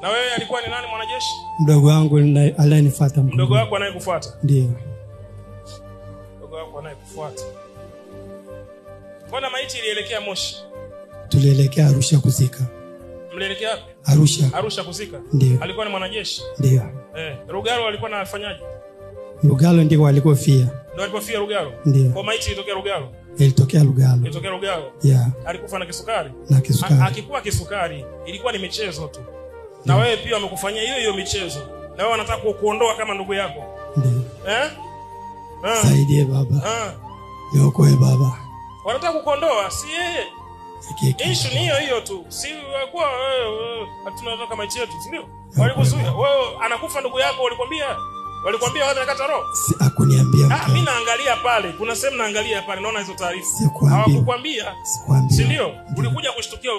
Na wewe alikuwa ni nani mwanajeshi? Mdogo wangu aliyenifuata. Mdogo wako anayekufuata? Ndio. Mdogo wako anayekufuata. Mbona maiti ilielekea Moshi? Tulielekea Arusha kuzika. Mlielekea wapi? Arusha. Arusha kuzika? Ndio. Alikuwa ni mwanajeshi? Ndio. Rugalo alikuwa anafanyaje? Rugalo ndiko alikofia. Ndio alipofia Rugalo? Ndio. Kwa maiti ilitokea Rugalo? Ilitokea Rugalo. Ilitokea Rugalo? Yeah. Alikufa na kisukari? Na kisukari. Akikuwa kisukari, ilikuwa ni michezo tu. Na wewe pia wamekufanyia hiyo michezo. Na wewe wanataka kukuondoa kama ndugu yako. Ndio. Saidie baba. Niokoe baba. Wanataka kukuondoa, si yeye. Issue ni hiyo tu. Si kwa tunataka maiti yetu, si ndio? Walikuzuia. Wewe anakufa ndugu yako walikwambia wapi nakata roho? Si akuniambia. Mimi naangalia pale. Kuna sehemu naangalia pale naona hizo taarifa. Hawakukwambia. Si ndio? Ulikuja kushtukia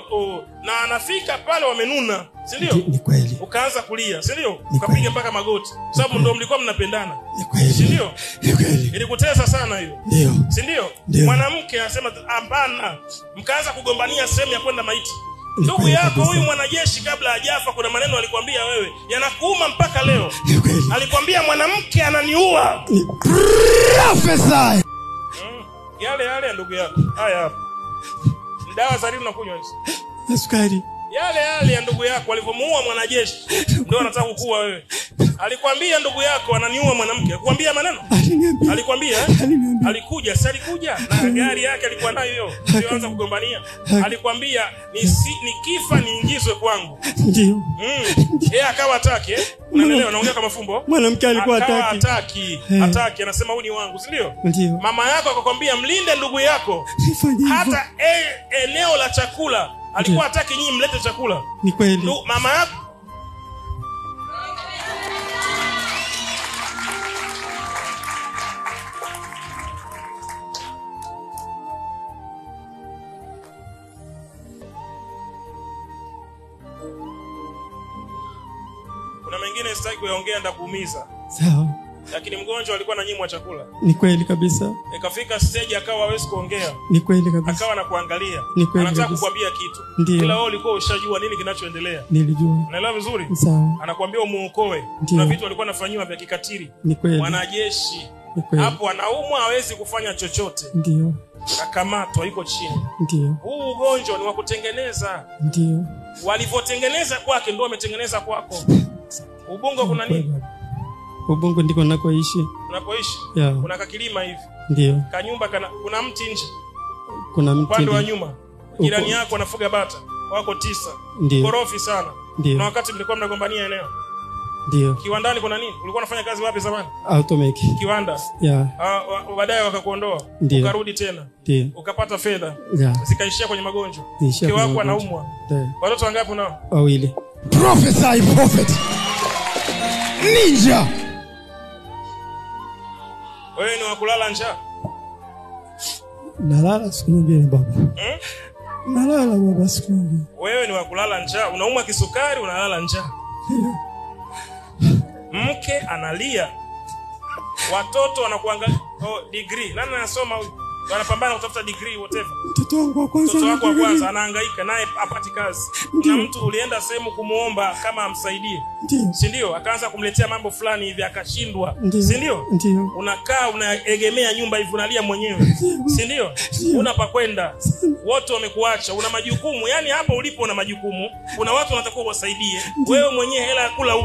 na anafika pale wamenuna. Si ndio? Ni kweli. Ukaanza kulia, si ndio? Ukapiga mpaka magoti. Sababu ndio mlikuwa mnapendana. Ni kweli. Si ndio? Ni kweli. Ilikutesa sana hiyo. Ndio. Si ndio? Mwanamke anasema hapana. Mkaanza kugombania sehemu ya kwenda maiti. Ndugu yako huyu mwanajeshi kabla hajafa kuna maneno alikwambia wewe yanakuuma mpaka leo. Alikwambia mwanamke ananiua. Prophesy. Yale ndugu yako. Haya hapa. Dawa za nini unakunywa hizo? Sukari. Yale ya ndugu yako alivyomuua mwanajeshi ndio anataka kukua wewe. Alikwambia ndugu yako ananiua mwanamke. Alikwambia maneno? Alikwambia alikuja na gari yake alikuwa nayo hiyo. Ndio anza kugombania. Alikwambia nikifa niingizwe kwangu. Ndio. Yeye akawa hataki unaelewa naongea kama fumbo. Mwanamke alikuwa hataki. Hataki anasema huyu ni wangu, si ndio? Ndio. Mama yako akakwambia mlinde ndugu yako. Hata eneo la chakula alikuwa hataki nyinyi mlete chakula. Ni kweli. Mama yako kuna mengine sitaki kuyaongea ndakuumiza. Sawa. Lakini mgonjwa alikuwa ananyimwa chakula. Ni kweli kabisa. Ikafika stage akawa hawezi kuongea. Ni kweli kabisa. Akawa anakuangalia. Anataka kukwambia kitu. Kila wewe ulikuwa ushajua nini kinachoendelea. Nilijua. Unaelewa vizuri? Sawa. Anakuambia umuokoe. Kuna vitu alikuwa anafanywa vya kikatili. Ni kweli. Mwanajeshi. Hapo anaumwa hawezi kufanya chochote. Ndio. Akamatwa yuko chini. Ndio. Huu ugonjwa ni wa kutengeneza. Ndio. Walivyotengeneza kwake ndio wametengeneza kwako. Ubongo kuna nini? Ubongo ndiko nakoishi. Unapoishi? Yeah. Kuna kakilima hivi. Ndio. Kanyumba kuna mti nje. Kuna mti upande wa nyuma. Jirani yako anafuga bata. Wako 9. Korofi sana. Na wakati mlikuwa mnagombania eneo. Ndio. Kiwandani kuna nini? Ulikuwa unafanya kazi wapi zamani? Automeki. Kiwanda. Yeah. Baadaye wakakuondoa. Ukarudi tena. Ndio. Ukapata fedha. Yeah. Zikaishia kwenye magonjwa. Mke wako anaumwa. Watoto wangapi unao? 2. Prophesy prophet. Ninja. Wewe ni wa kulala njaa? Nalala siku nyingine baba. Nalala baba siku nyingine. Wewe ni wa kulala njaa, unaumwa kisukari unalala njaa. Mke analia. Watoto wanakuangalia degree. Nani anasoma huyu? Wanapambana kutafuta degree whatever. Mtoto wangu wa kwanza. Mtoto wako wa kwanza anahangaika naye apati kazi. Na mtu ulienda sehemu kumuomba kama amsaidie. Si ndio? Akaanza kumletea mambo fulani hivi akashindwa. Si ndio? Unakaa unaegemea nyumba hivi unalia mwenyewe. Si ndio? Una pa kwenda. Wote wamekuacha, una majukumu. Yaani hapo ulipo una majukumu. Kuna watu wanatakiwa wasaidie. Wewe mwenyewe hela ya kula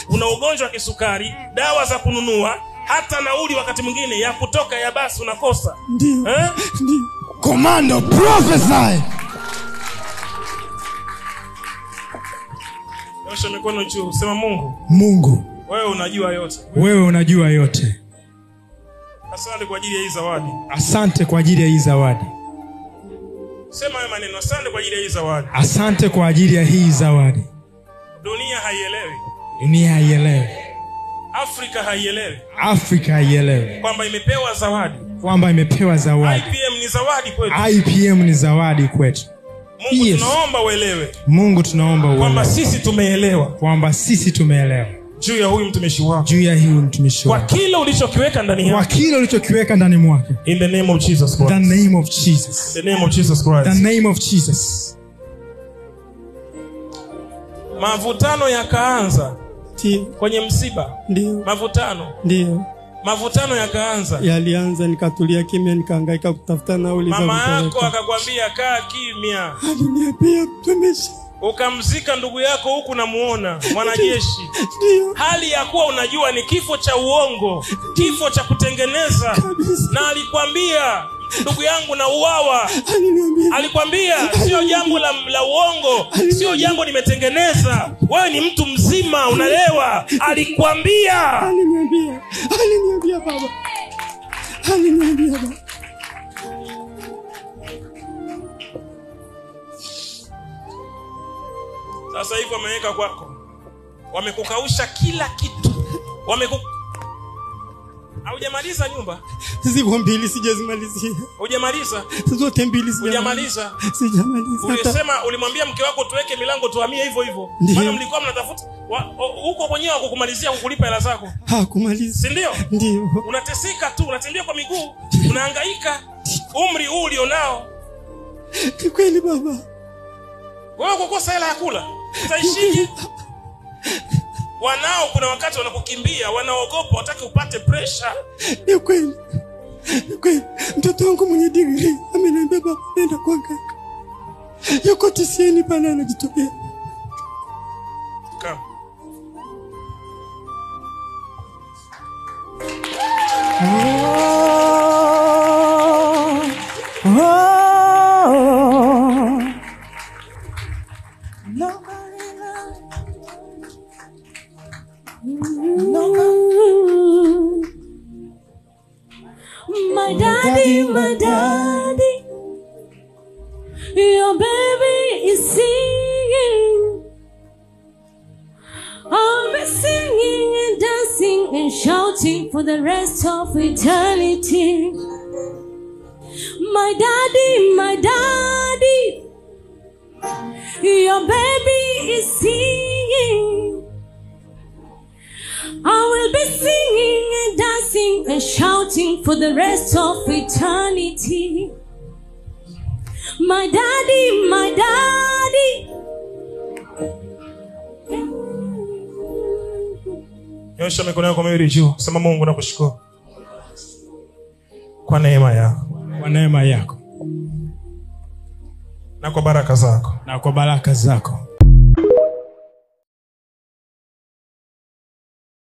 una ugonjwa wa kisukari, dawa za kununua, hata nauli wakati mwingine ya kutoka ya basi unakosa. Ndio. Ndio. Commando prophesy. Nyosha mikono juu, sema Mungu. Wewe unajua yote. Wewe unajua yote. Asante kwa ajili ya hii zawadi. Asante kwa ajili ya hii zawadi. Sema hayo maneno, asante kwa ajili ya hii zawadi. Asante kwa ajili ya hii zawadi. Dunia haielewi. Dunia haielewi. Afrika haielewi. Afrika haielewi. Kwamba imepewa zawadi. Kwamba imepewa zawadi. IPM ni zawadi kwetu. IPM ni zawadi kwetu. Mungu tunaomba uelewe. Mungu tunaomba uelewe. Kwamba sisi tumeelewa. Kwamba sisi tumeelewa. Juu ya huyu mtumishi wako. Juu ya huyu mtumishi wako. Kwa kile ulichokiweka ndani yake. Kwa kile ulichokiweka ndani mwake. In the name of Jesus Christ. The name of Jesus. The name of Jesus Christ. The name of Jesus. Mavutano yakaanza. Ndio. Kwenye msiba. Ndio. Mavutano. Ndio. Mavutano yakaanza. Yalianza, nikatulia kimya, nikahangaika kutafuta nauli. Mama yako akakwambia kaa kimya. Aliniambia mtumishi. Ukamzika ndugu yako huku namuona mwanajeshi. Ndio. Hali ya kuwa unajua ni kifo cha uongo, kifo cha kutengeneza. Na alikwambia ndugu yangu na uwawa. Alikwambia sio jambo la uongo, sio jambo limetengeneza. Wewe ni mtu mzima unalewa. Alikwambia. Aliniambia baba. Aliniambia baba. Sasa hivi wameweka kwako. Wamekukausha kila kitu. Hujamaliza nyumba? Ziko mbili sijazimalizia. Hujamaliza? Zote mbili hujamaliza. Sijamaliza. Ulisema ulimwambia mke wako tuweke milango tuhamie hivyo hivyo. Maana mlikuwa mnatafuta huko kwenyewe kukumalizia kukulipa hela zako. Kumaliza. Si ndio? Ndio. Unateseka tu, unatembea kwa miguu, unahangaika. Umri huu ulionao. Ni kweli baba. Wewe kukosa hela ya kula, utaishije? Wanao kuna wakati wanakukimbia, wanaogopa, wataki upate pressure. Ni kweli. Ni kweli. Mtoto wangu mwenye degree ameniambia baba nenda kuhangaika. Yuko tisieni pale anajitokea. Come. My daddy, your baby is singing. I'll be singing and dancing and shouting for the rest of eternity. My daddy, your baby is singing. I will be singing and dancing and shouting for the rest of eternity. My daddy. Nyosha mikono yako miwili juu. Sema Mungu nakushukuru kwa neema yako. Kwa neema yako. Na kwa baraka zako. Na kwa baraka zako.